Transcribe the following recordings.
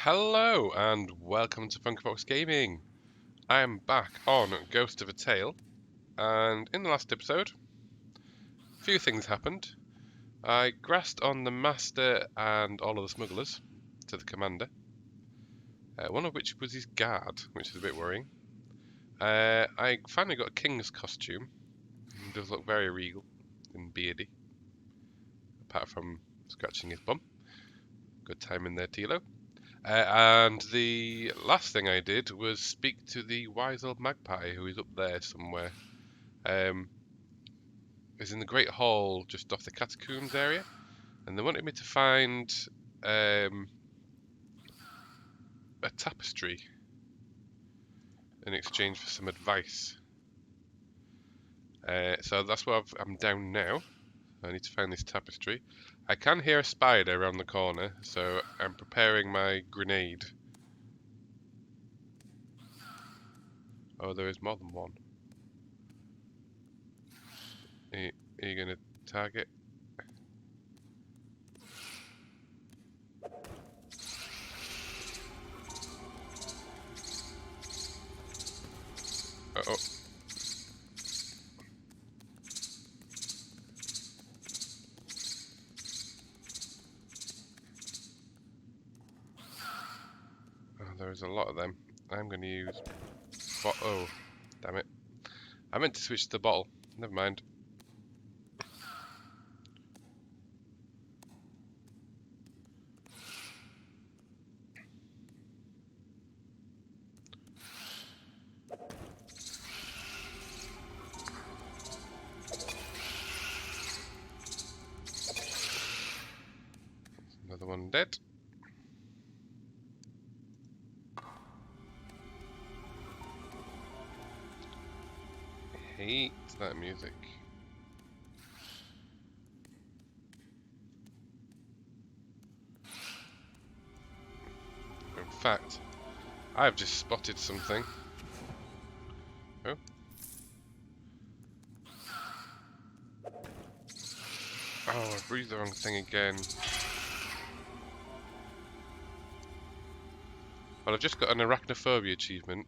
Hello and welcome to Funkybox Gaming. I am back on Ghost of a Tale, and in the last episode, a few things happened. I grassed on the master and all of the smugglers to the commander, one of which was his guard, which is a bit worrying. I finally got a king's costume. He does look very regal and beardy, apart from scratching his bum. Good time in there, Tilo. And the last thing I did was speak to the wise old magpie who is up there somewhere. Is in the Great Hall just off the catacombs area, and they wanted me to find a tapestry in exchange for some advice. So that's where I'm down now. I need to find this tapestry. I can hear a spider around the corner, so I'm preparing my grenade. Oh, there is more than one. Are you going to target? Uh-oh. Oh, there's a lot of them. I'm going to use... Oh, damn it. I meant to switch to the bottle. Never mind. Another one dead. I hate that music. In fact, I've just spotted something. Oh. Oh, I breathed the wrong thing again. Well, I've just got an arachnophobia achievement,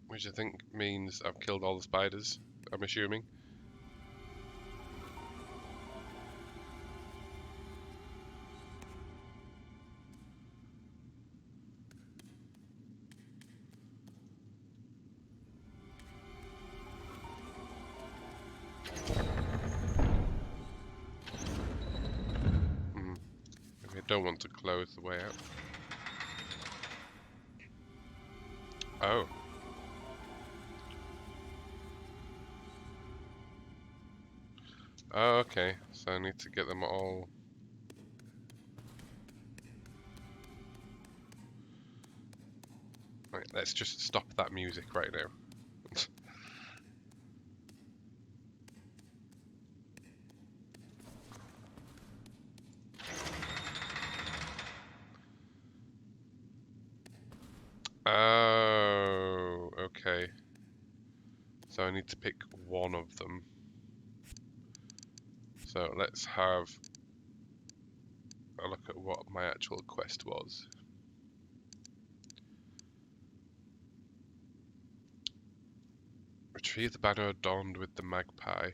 which I think means I've killed all the spiders, I'm assuming. Maybe I don't want to close the way out. Oh. Oh, okay. So I need to get them all... Right, let's just stop that music right now. Oh, okay. So I need to pick one of them. So let's have a look at what my actual quest was. Retrieve the banner adorned with the magpie.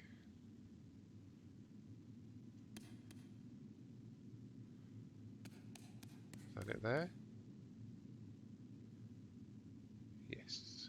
Is that it there? Yes.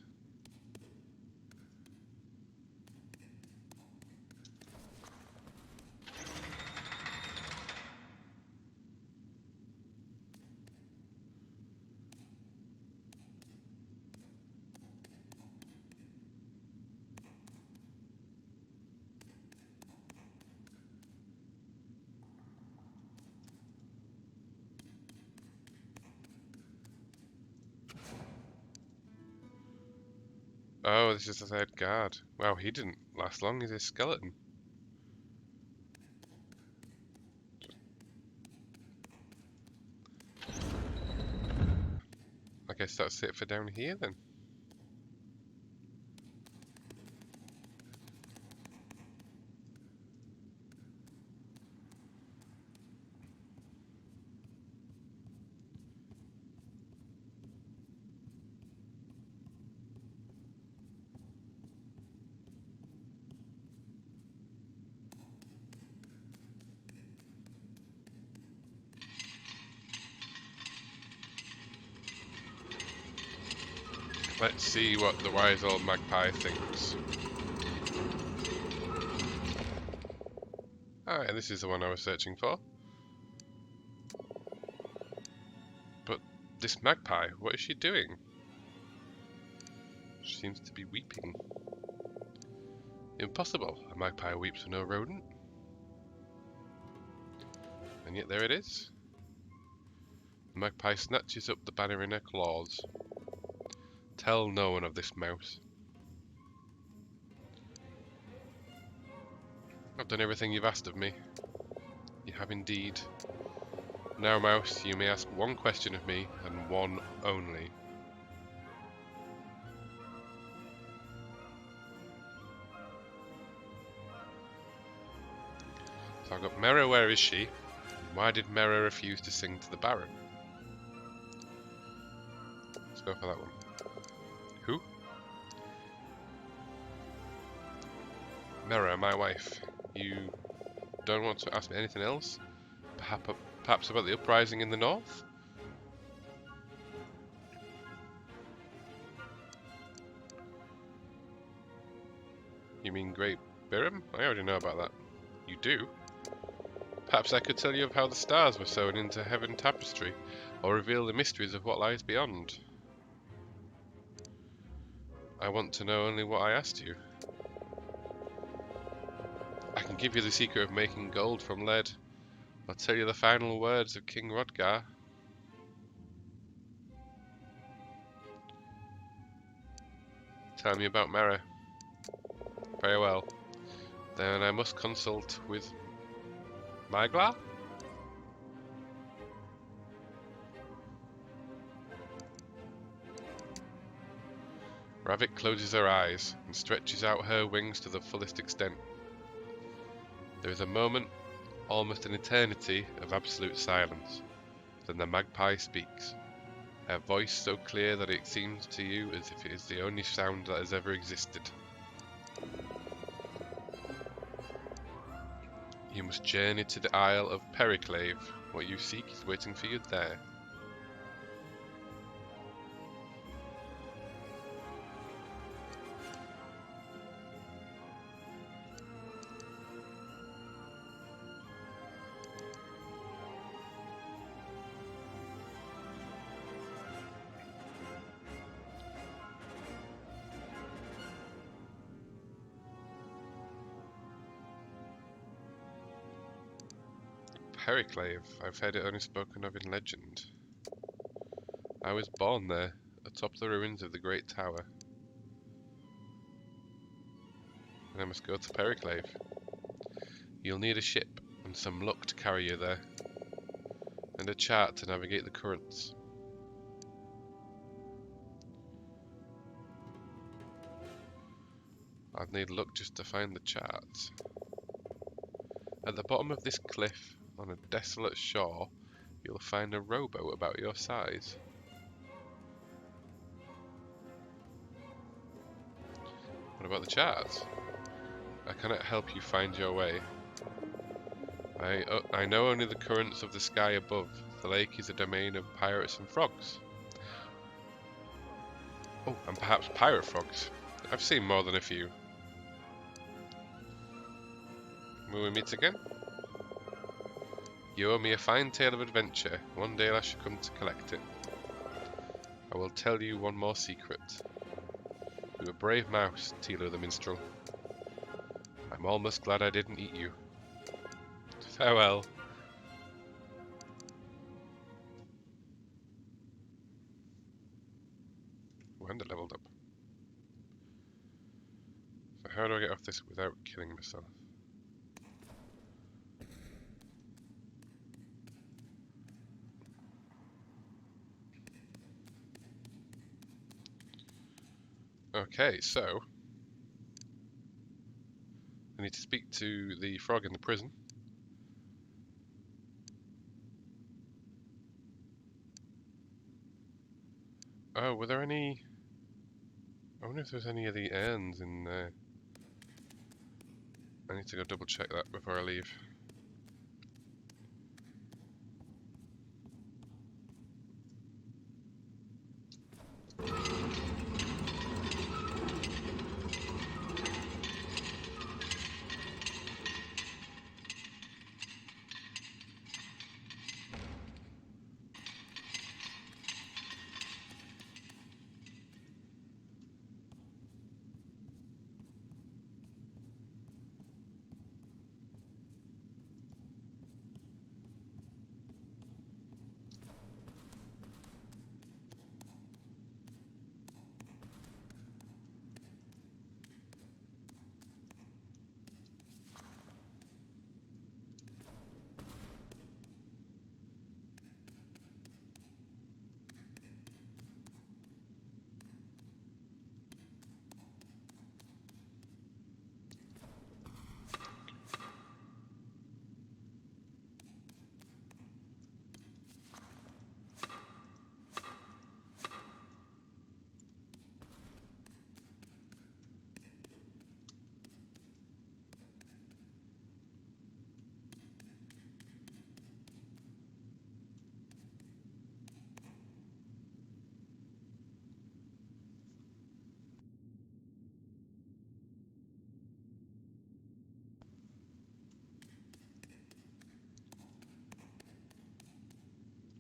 Oh, this is the third guard. Wow, he didn't last long. He's a skeleton. I guess that's it for down here then. Let's see what the wise old magpie thinks. Ah, yeah, this is the one I was searching for. But this magpie, what is she doing? She seems to be weeping. Impossible. A magpie weeps for no rodent. And yet there it is. The magpie snatches up the banner in her claws. Tell no one of this, mouse. I've done everything you've asked of me. You have indeed. Now, mouse, you may ask one question of me, and one only. So I've got Mera, where is she? Why did Mera refuse to sing to the Baron? Let's go for that one. Who? Mera, my wife. You don't want to ask me anything else? Perhaps about the uprising in the north? You mean Great Biram? I already know about that. You do? Perhaps I could tell you of how the stars were sewn into heaven tapestry, or reveal the mysteries of what lies beyond. I want to know only what I asked you. I can give you the secret of making gold from lead. I'll tell you the final words of King Rodgar. Tell me about Mera. Very well. Then I must consult with Magla? Ravik closes her eyes and stretches out her wings to the fullest extent. There is a moment, almost an eternity, of absolute silence. Then the magpie speaks, her voice so clear that it seems to you as if it is the only sound that has ever existed. You must journey to the Isle of Periclave. What you seek is waiting for you there. Periclave, I've heard it only spoken of in legend. I was born there, atop the ruins of the Great Tower. And I must go to Periclave. You'll need a ship, and some luck to carry you there. And a chart to navigate the currents. I'd need luck just to find the chart. At the bottom of this cliff, on a desolate shore, you'll find a rowboat about your size. What about the charts? I cannot help you find your way. I know only the currents of the sky above. The lake is a domain of pirates and frogs. Oh, and perhaps pirate frogs. I've seen more than a few. Will we meet again? You owe me a fine tale of adventure. One day I shall come to collect it. I will tell you one more secret. You were a brave mouse, Tilo the Minstrel. I'm almost glad I didn't eat you. Farewell. Wanda leveled up. So how do I get off this without killing myself? Okay, so I need to speak to the frog in the prison. Oh, were there any... I wonder if there's any of the urns in there. I need to go double check that before I leave.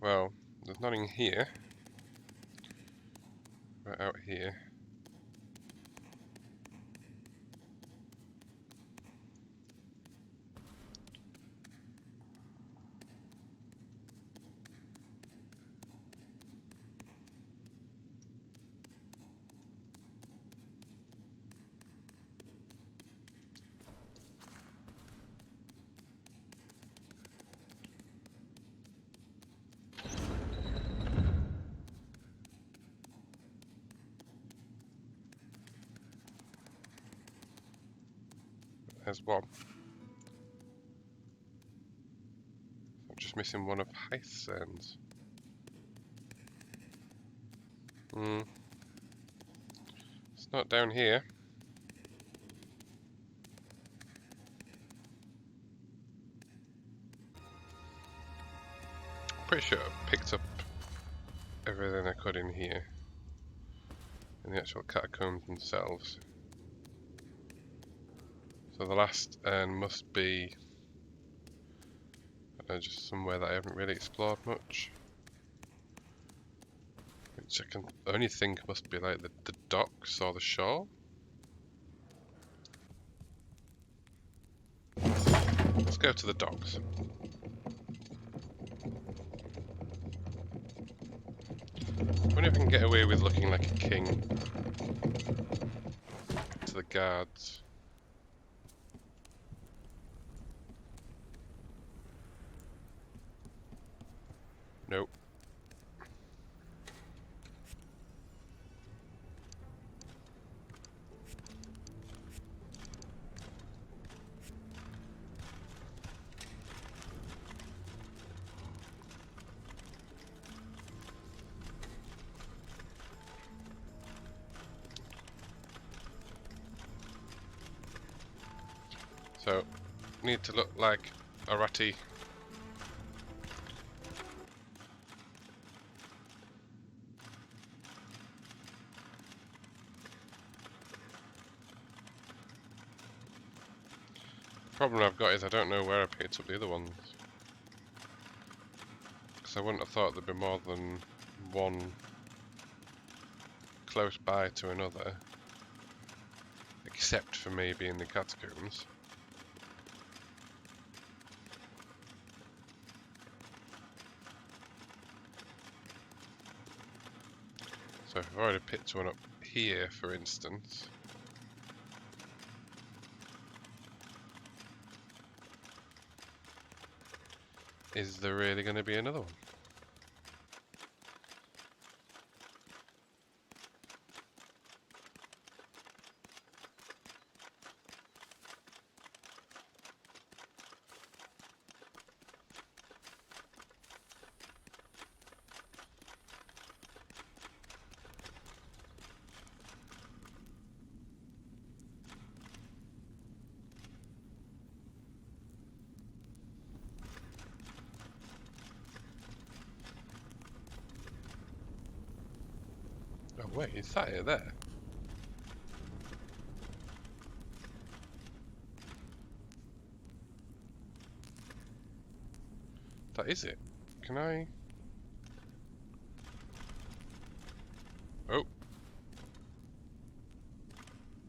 Well, there's nothing here. Right out here. There's one. I'm just missing one of Hythe's ends. It's not down here. Pretty sure I picked up everything I could in here. In the actual catacombs themselves. So the last end must be just somewhere that I haven't really explored much. Which I can only think must be like the docks or the shore. Let's go to the docks. I wonder if I can get away with looking like a king to the guards. Nope. So, need to look like a ratty. The problem I've got is I don't know where I picked up the other ones. Because I wouldn't have thought there'd be more than one close by to another. Except for maybe in the catacombs. So if I've already picked one up here, for instance. Is there really going to be another one? Oh wait, is that it there? That is it. Can I? Oh.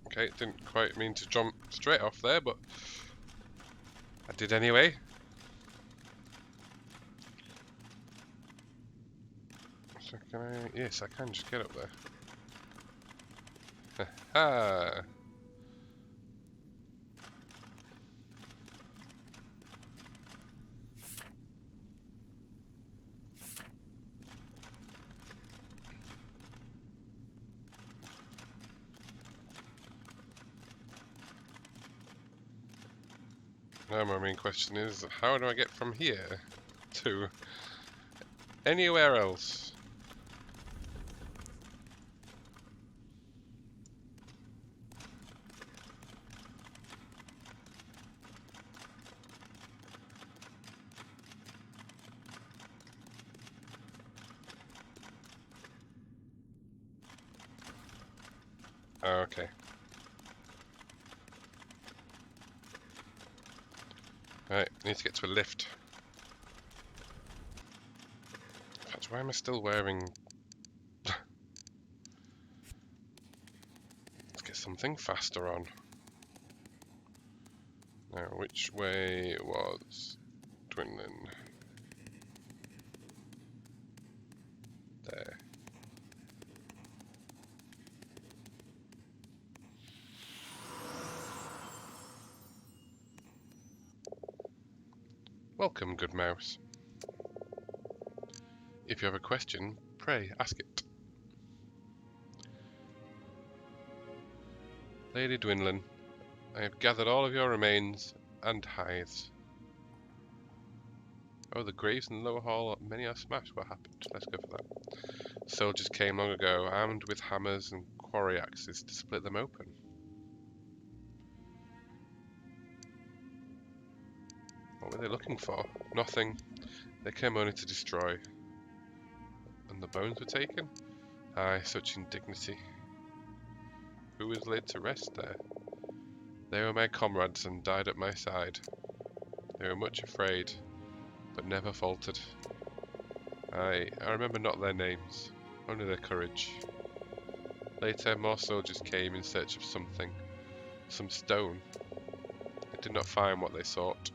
Okay, didn't quite mean to jump straight off there, but I did anyway. So can I? Yes, I can just get up there. Ha! Now my main question is, how do I get from here to anywhere else? Oh, okay. Right, need to get to a lift. Why am I still wearing... Let's get something faster on. Now, which way was Dwindling? There. Welcome, good mouse. If you have a question, pray ask it. Lady Dwindling, I have gathered all of your remains and hides. Oh, the graves in the lower hall, many are smashed. What happened? Let's go for that. Soldiers came long ago, armed with hammers and quarry axes to split them open. What were they looking for? Nothing. They came only to destroy. And the bones were taken? Aye, such indignity. Who was laid to rest there? They were my comrades and died at my side. They were much afraid, but never faltered. I remember not their names, only their courage. Later, more soldiers came in search of something, some stone. They did not find what they sought.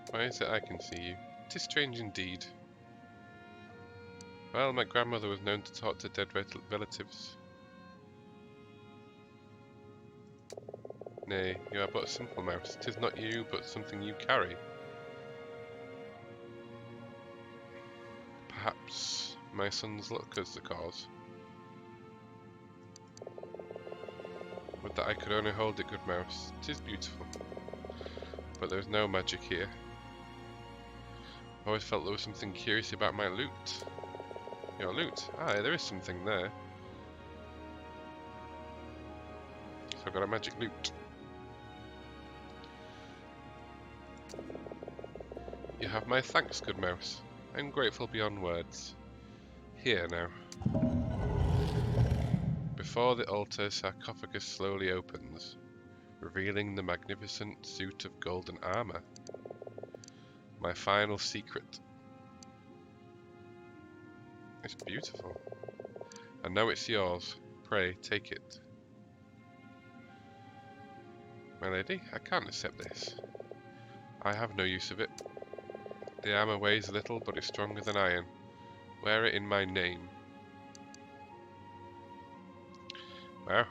Why is it I can see you? 'Tis strange indeed. Well, my grandmother was known to talk to dead relatives. Nay, you are but a simple mouse. 'Tis not you, but something you carry. Perhaps my son's luck is the cause. Would that I could only hold it, good mouse. 'Tis beautiful. But there is no magic here. I always felt there was something curious about my loot. Your loot? Aye, there is something there. So I've got a magic loot. You have my thanks, good mouse. I am grateful beyond words. Here now. Before the altar, sarcophagus slowly opens, revealing the magnificent suit of golden armor. My final secret. It's beautiful. And now it's yours. Pray, take it. My lady, I can't accept this. I have no use of it. The armor weighs little, but it's stronger than iron. Wear it in my name. Wow.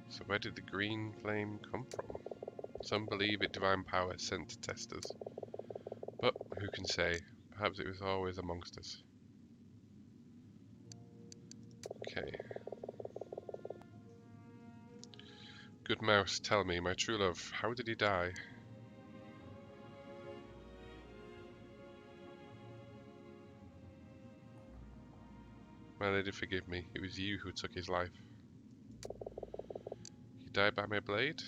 So where did the green flame come from? Some believe it divine power sent to test us. But who can say? Perhaps it was always amongst us. Okay. Good mouse, tell me, my true love, how did he die? My lady, forgive me. It was you who took his life. He died by my blade?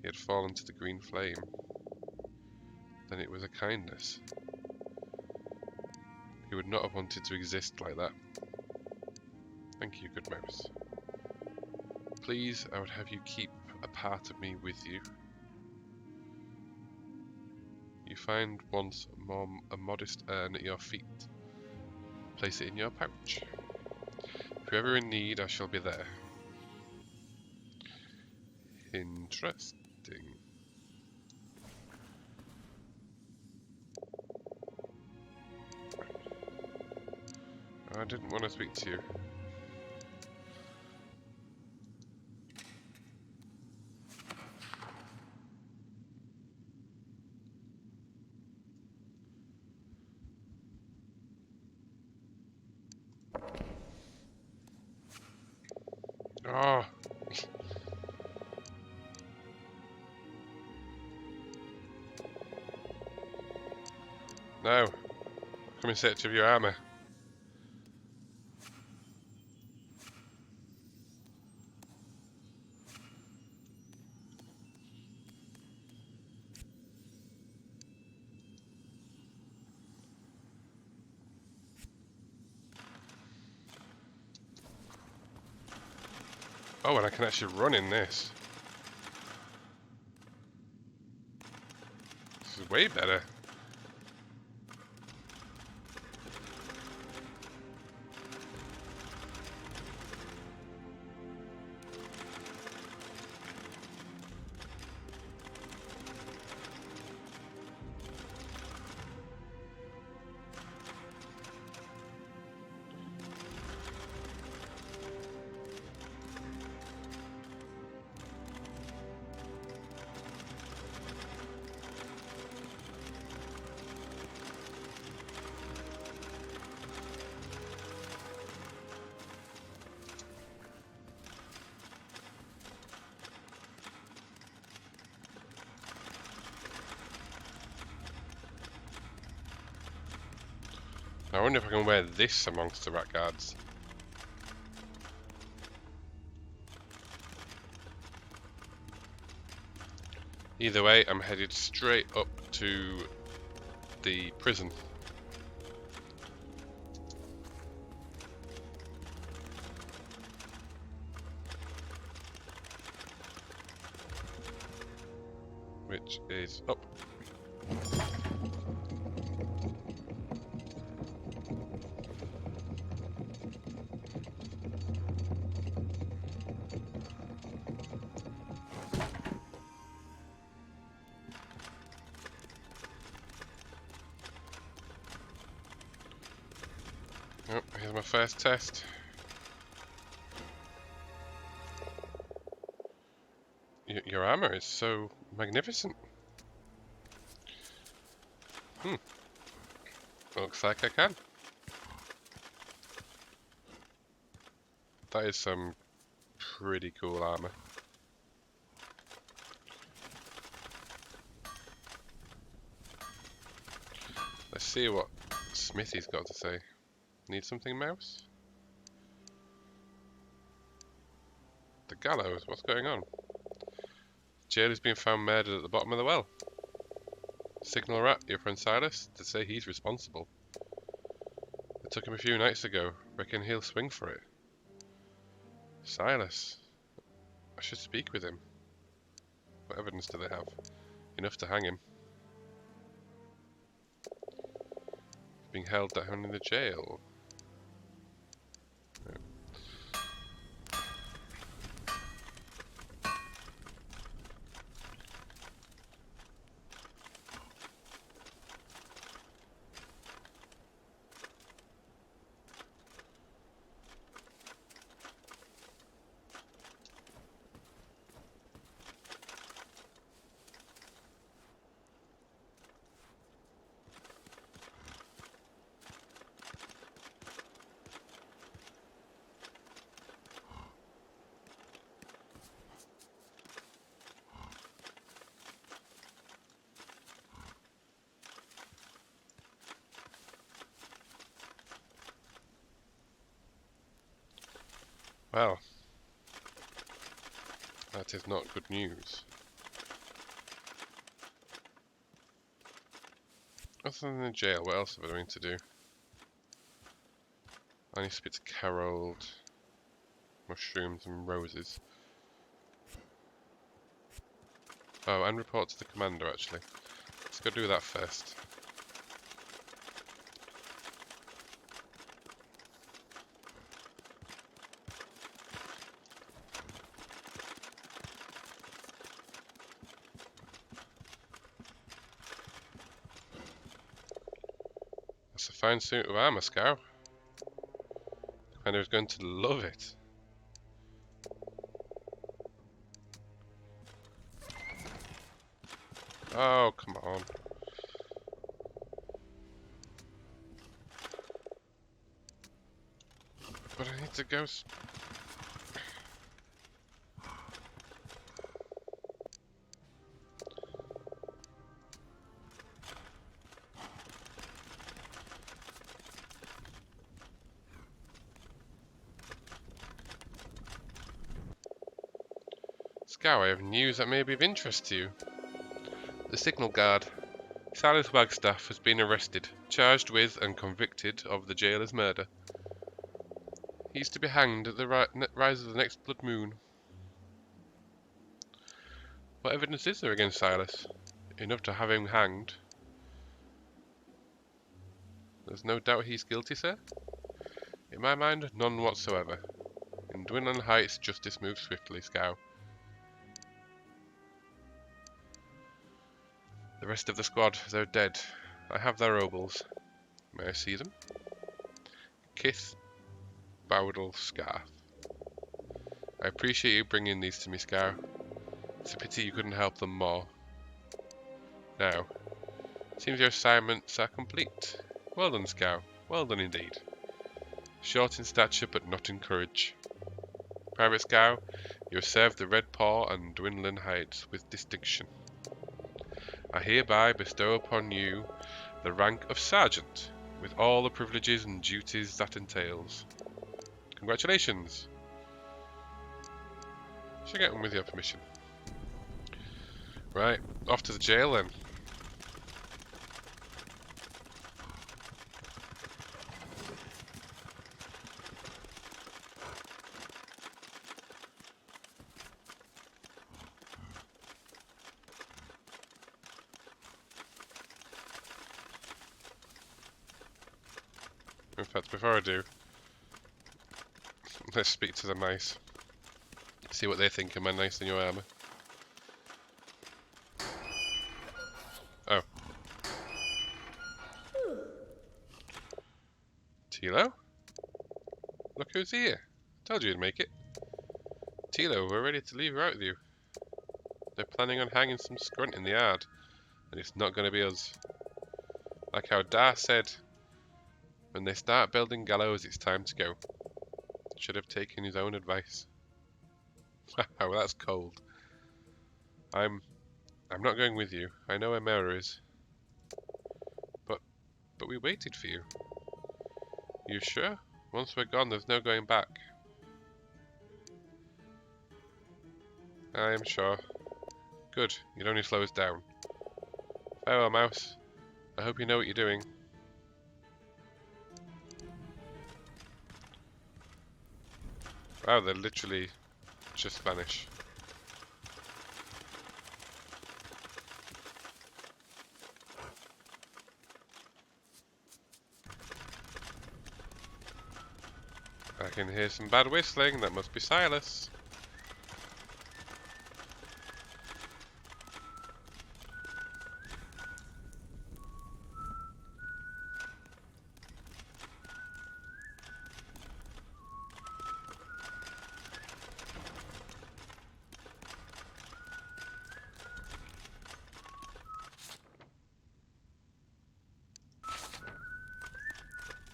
He had fallen to the green flame. Then it was a kindness. He would not have wanted to exist like that. Thank you, good mouse. Please, I would have you keep a part of me with you. You find once more a modest urn at your feet. Place it in your pouch. If you're ever in need, I shall be there. Interesting. I didn't want to speak to you. Oh. No. Come in search of your armor. Oh, and I can actually run in this. This is way better. I wonder if I can wear this amongst the rat guards. Either way, I'm headed straight up to the prison. Which is up. Oh, here's my first test. Your armor is so magnificent. Looks like I can. That is some pretty cool armor. Let's see what Smithy's got to say. Need something, mouse? The gallows? What's going on? Jail has been found murdered at the bottom of the well. Signal rat, your friend Silas, to say he's responsible. It took him a few nights ago. Reckon he'll swing for it. Silas. I should speak with him. What evidence do they have? Enough to hang him. Being held down in the jail. Well, that is not good news. Other than the jail, what else have I been to do? I need to speak to Carrolled, mushrooms and roses. Oh, and report to the commander actually. Let's go do that first. That's a fine suit of armour, Scout. Commander's going to love it. Oh, come on. But I need to go... Scout, I have news that may be of interest to you. The signal guard, Silas Wagstaff, has been arrested, charged with and convicted of the jailer's murder. He is to be hanged at the rise of the next blood moon. What evidence is there against Silas? Enough to have him hanged. There's no doubt he's guilty, sir? In my mind, none whatsoever. In Dwinland Heights, justice moves swiftly, Scow. The rest of the squad, they're dead. I have their obols. May I see them? Kith, Bowdle, Scarf. I appreciate you bringing these to me, Scow. It's a pity you couldn't help them more. Now, seems your assignments are complete. Well done, Scow. Well done indeed. Short in stature, but not in courage. Private Scow, you have served the Red Paw and Dwinland Heights with distinction. I hereby bestow upon you the rank of Sergeant, with all the privileges and duties that entails. Congratulations! Should I get on with your permission? Right, off to the jail then. In fact, before I do, let's speak to the mice. See what they think of my nice new armour. Oh. Tilo? Look who's here. Told you you'd make it. Tilo, we're ready to leave her out with you. They're planning on hanging some scrunt in the yard, and it's not going to be us. Like how Dar said, when they start building gallows, it's time to go. Should have taken his own advice. Wow, that's cold. I'm not going with you. I know where Mera is. But we waited for you. You sure? Once we're gone, there's no going back. I am sure. Good. You'd only slow us down. Farewell, Mouse. I hope you know what you're doing. Wow, they literally just vanish. I can hear some bad whistling. That must be Silas.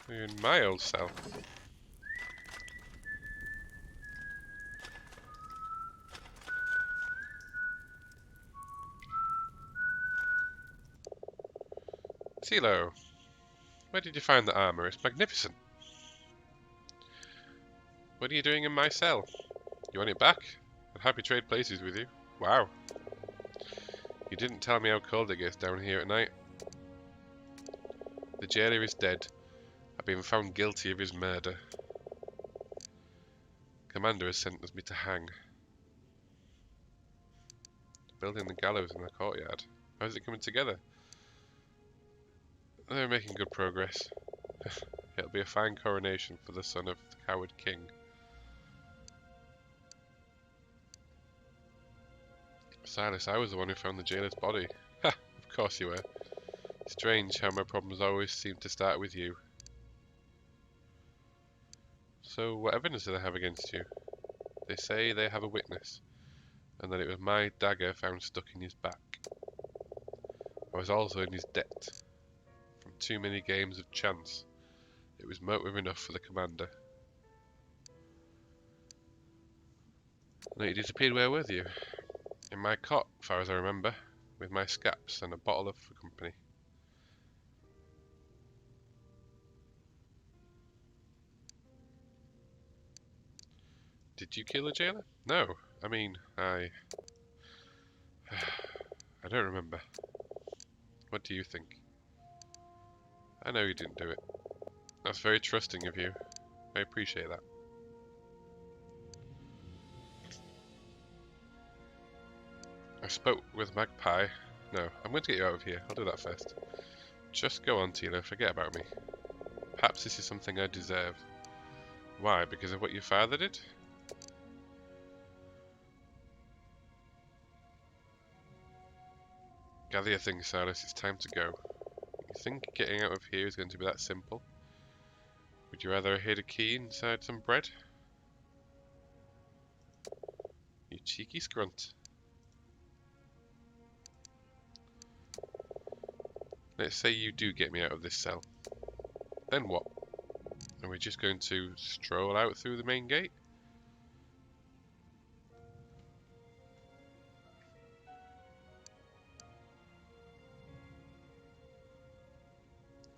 In my old cell. Tilo, where did you find the armor? It's magnificent. What are you doing in my cell? You want it back? I'd happy trade places with you. Wow. You didn't tell me how cold it gets down here at night. The jailer is dead. I've been found guilty of his murder. Commander has sentenced me to hang. Building the gallows in the courtyard. How's it coming together? They're making good progress. It'll be a fine coronation for the son of the coward king. Silas, I was the one who found the jailer's body. Ha! Of course you were. Strange how my problems always seem to start with you. So, what evidence do they have against you? They say they have a witness, and that it was my dagger found stuck in his back. I was also in his debt. From too many games of chance. It was motive enough for the commander. No, you disappeared, where were you? In my cot, as far as I remember, with my scaps and a bottle of for company. Did you kill the jailer? No, I mean, I don't remember. What do you think? I know you didn't do it. That's very trusting of you. I appreciate that. spoke with Magpie. No, I'm going to get you out of here. I'll do that first. Just go on, Tilo. Forget about me. Perhaps this is something I deserve. Why? Because of what your father did? Gather your things, Silas. It's time to go. You think getting out of here is going to be that simple? Would you rather hide a key inside some bread? You cheeky scrunt. Let's say you do get me out of this cell. Then what? Are we just going to stroll out through the main gate?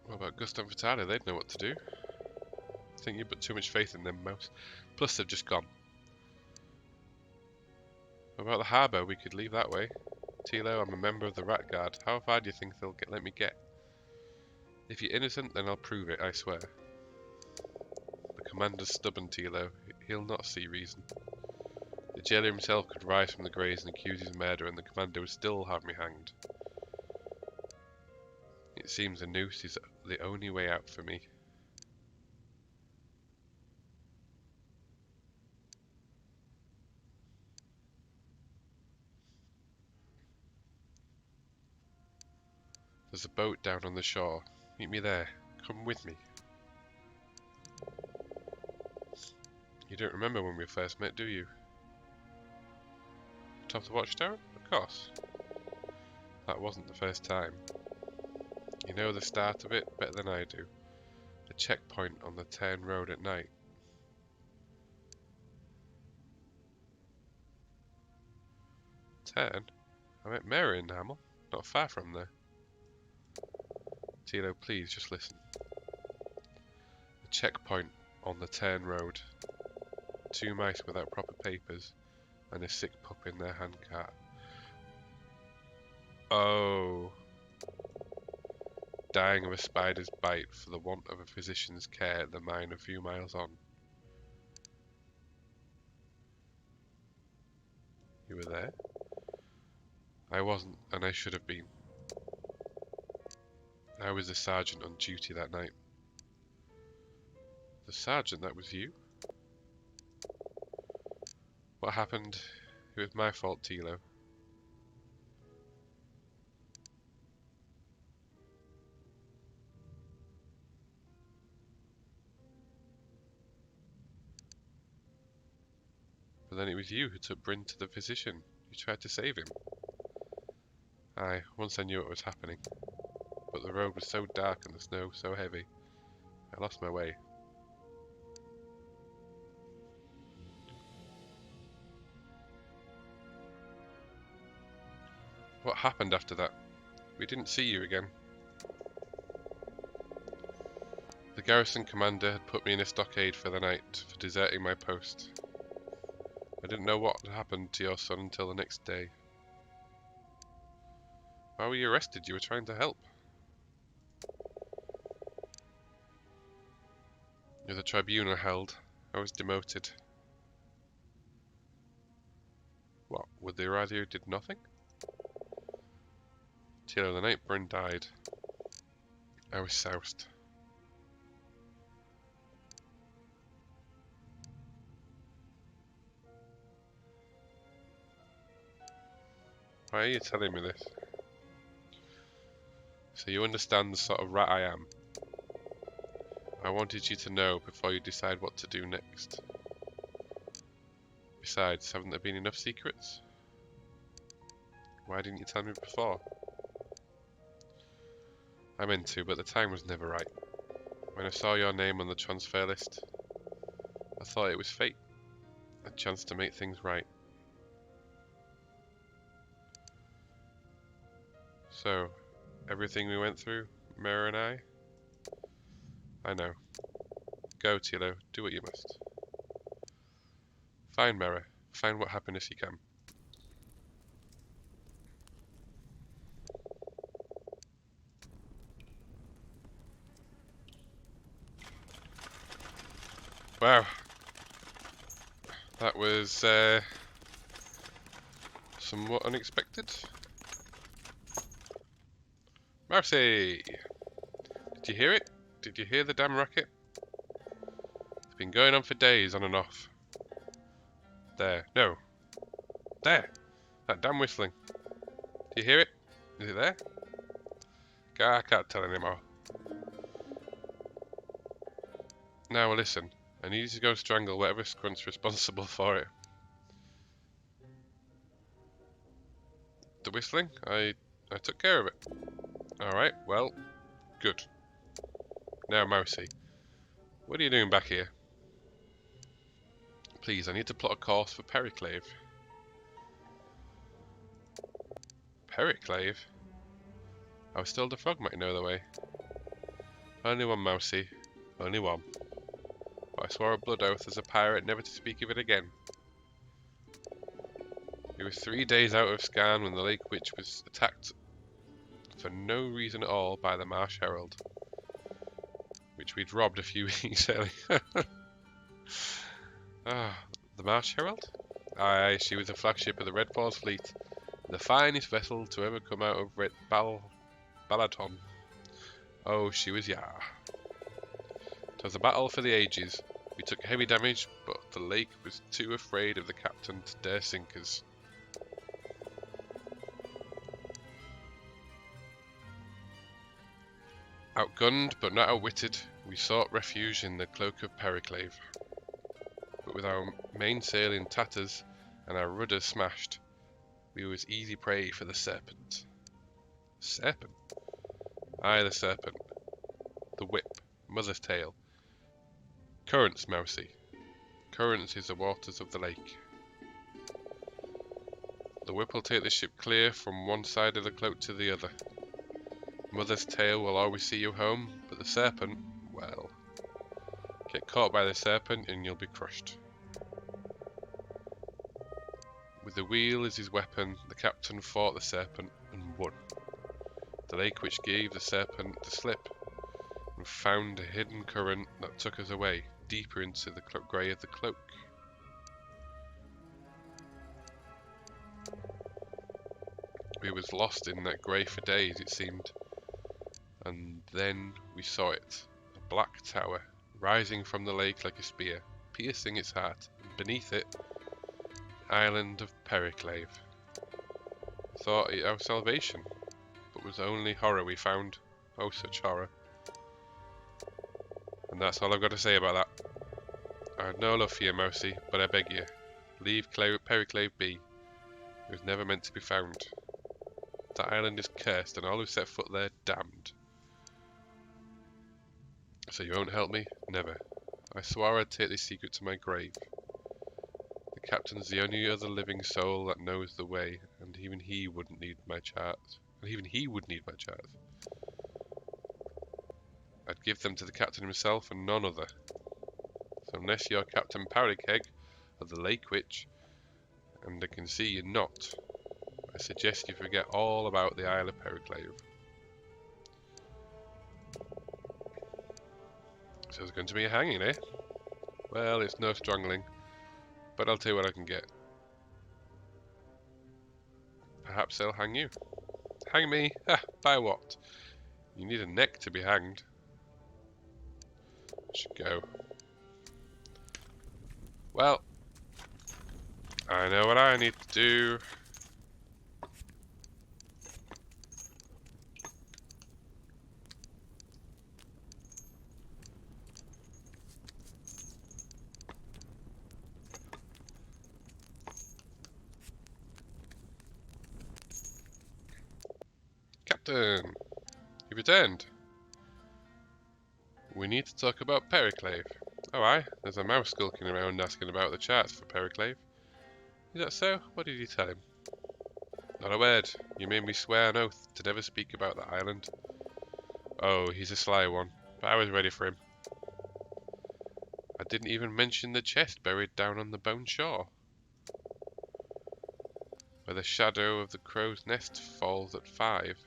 What about Gustav and Vitaly? They'd know what to do. I think you put too much faith in them, Mouse. Plus, they've just gone. What about the harbour? We could leave that way. Tilo, I'm a member of the Rat Guard. How far do you think they'll let me get? If you're innocent, then I'll prove it, I swear. The commander's stubborn, Tilo. He'll not see reason. The jailer himself could rise from the graves and accuse his murder, and the commander would still have me hanged. It seems a noose is the only way out for me. There's a boat down on the shore. Meet me there. Come with me. You don't remember when we first met, do you? Top of the watchtower? Of course. That wasn't the first time. You know the start of it better than I do. A checkpoint on the Tern Road at night. Tern? I met Mary in Hamel, not far from there. Tilo, please just listen. A checkpoint on the Tern Road. 2 mice without proper papers, and a sick pup in their handcart. Oh. Dying of a spider's bite for the want of a physician's care at the mine a few miles on. You were there? I wasn't, and I should have been. I was the sergeant on duty that night. The sergeant? That was you? What happened? It was my fault, Tilo. But then it was you who took Bryn to the physician. You tried to save him. Aye, once I knew what was happening. But the road was so dark and the snow so heavy. I lost my way. What happened after that? We didn't see you again. The garrison commander had put me in a stockade for the night for deserting my post. I didn't know what had happened to your son until the next day. Why were you arrested? You were trying to help. The tribunal held. I was demoted. What, with the Iradi who did nothing? Tilo, the night Bryn died, I was soused. Why are you telling me this? So you understand the sort of rat I am. I wanted you to know before you decide what to do next. Besides, haven't there been enough secrets? Why didn't you tell me before? I meant to, but the time was never right. When I saw your name on the transfer list, I thought it was fate. A chance to make things right. So, everything we went through, Mira and I know. Go, Tilo, do what you must. Find Mira. Find what happiness you can. Wow. That was somewhat unexpected. Mousy! Did you hear it? Did you hear the damn racket? It's been going on for days, on and off. There. No. There! That damn whistling. Do you hear it? Is it there? I can't tell anymore. Now listen. I need you to go strangle whatever squint's responsible for it. The whistling? I took care of it. Alright, well, good. Now, Mousy, what are you doing back here? Please, I need to plot a course for Periclave. Periclave? Oh, still the frog might know the way. Only one, Mousy. Only one. But I swore a blood oath as a pirate never to speak of it again. We were 3 days out of Scan when the Lake Witch was attacked for no reason at all by the Marsh Herald, which we'd robbed a few weeks earlier. The Marsh Herald? Aye, she was the flagship of the Red Paws fleet, the finest vessel to ever come out of Balaton. Oh, she was yah. It was a battle for the ages. We took heavy damage, but the lake was too afraid of the captain to dare sink us. Outgunned, but not outwitted, we sought refuge in the cloak of Periclave. But with our mainsail in tatters and our rudders smashed, we was easy prey for the serpent. Serpent? Aye, the serpent. The whip. Mother's tail. Currents, Mousy. Currents is the waters of the lake. The whip will take the ship clear from one side of the cloak to the other. Mother's tail will always see you home, but the serpent, well, get caught by the serpent and you'll be crushed. With the wheel as his weapon, the captain fought the serpent and won. The lake which gave the serpent the slip and found a hidden current that took us away, deeper into the grey of the cloak. We was lost in that grey for days, it seemed. And then we saw it, a black tower, rising from the lake like a spear, piercing its heart, and beneath it, the island of Periclave. Thought it our salvation, but was only horror we found. Oh, such horror. And that's all I've got to say about that. I had no love for you, Mousy, but I beg you, leave Periclave be. It was never meant to be found. That island is cursed, and all who set foot there damned. So you won't help me? Never. I swore I'd take this secret to my grave. The captain's the only other living soul that knows the way, and even he wouldn't need my charts. I'd give them to the captain himself and none other. So unless you're Captain Powderkeg of the Lake Witch, and I can see you're not, I suggest you forget all about the Isle of Periclave. So there's going to be a hanging, eh? Well, it's no strangling, but I'll tell you what I can get. Perhaps they'll hang you. Hang me? Ha! By what? You need a neck to be hanged. I should go. Well, I know what I need to do. Captain, you returned. We need to talk about Periclave. Oh aye, there's a mouse skulking around asking about the charts for Periclave. Is that so? What did you tell him? Not a word. You made me swear an oath to never speak about that island. Oh, he's a sly one, but I was ready for him. I didn't even mention the chest buried down on the bone shore, where the shadow of the crow's nest falls at 5.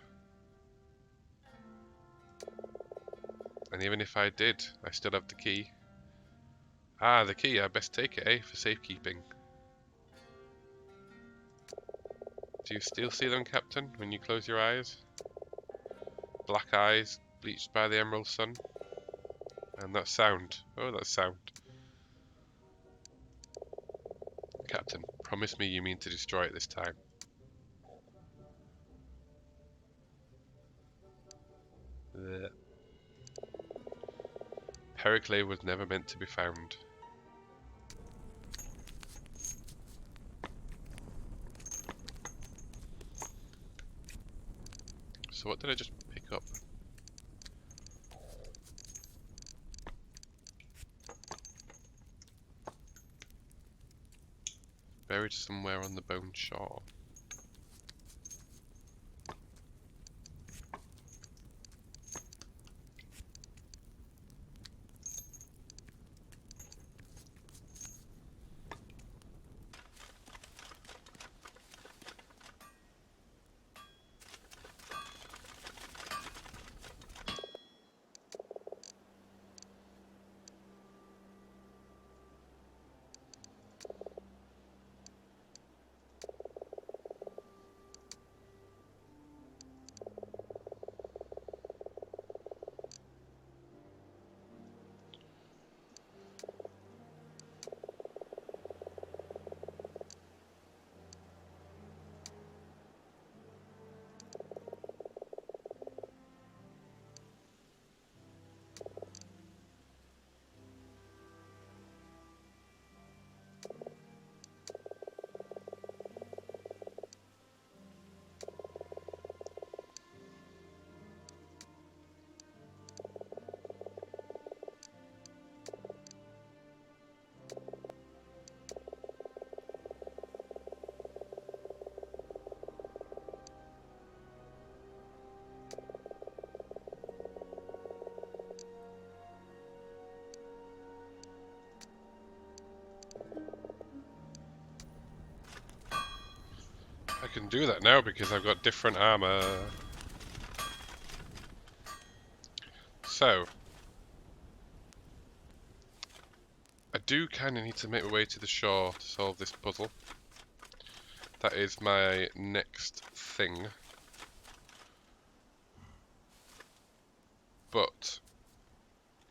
And even if I did, I still have the key. Ah, the key, I best take it, eh, for safekeeping. Do you still see them, Captain, when you close your eyes? Black eyes, bleached by the emerald sun. And that sound. Oh, that sound. Captain, promise me you mean to destroy it this time. Blech. Pericles was never meant to be found. So what did I just pick up? Buried somewhere on the bone shore. I can do that now because I've got different armor. So, I do kind of need to make my way to the shore to solve this puzzle. That is my next thing. But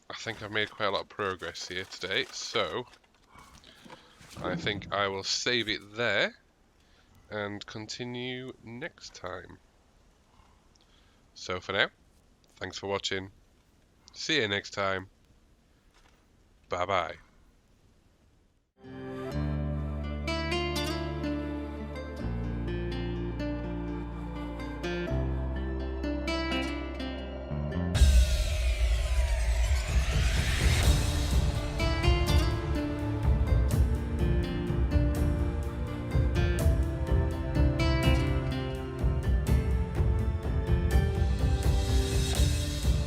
I think I've made quite a lot of progress here today, so I think I will save it there and continue next time. So for now, thanks for watching. See you next time. Bye bye.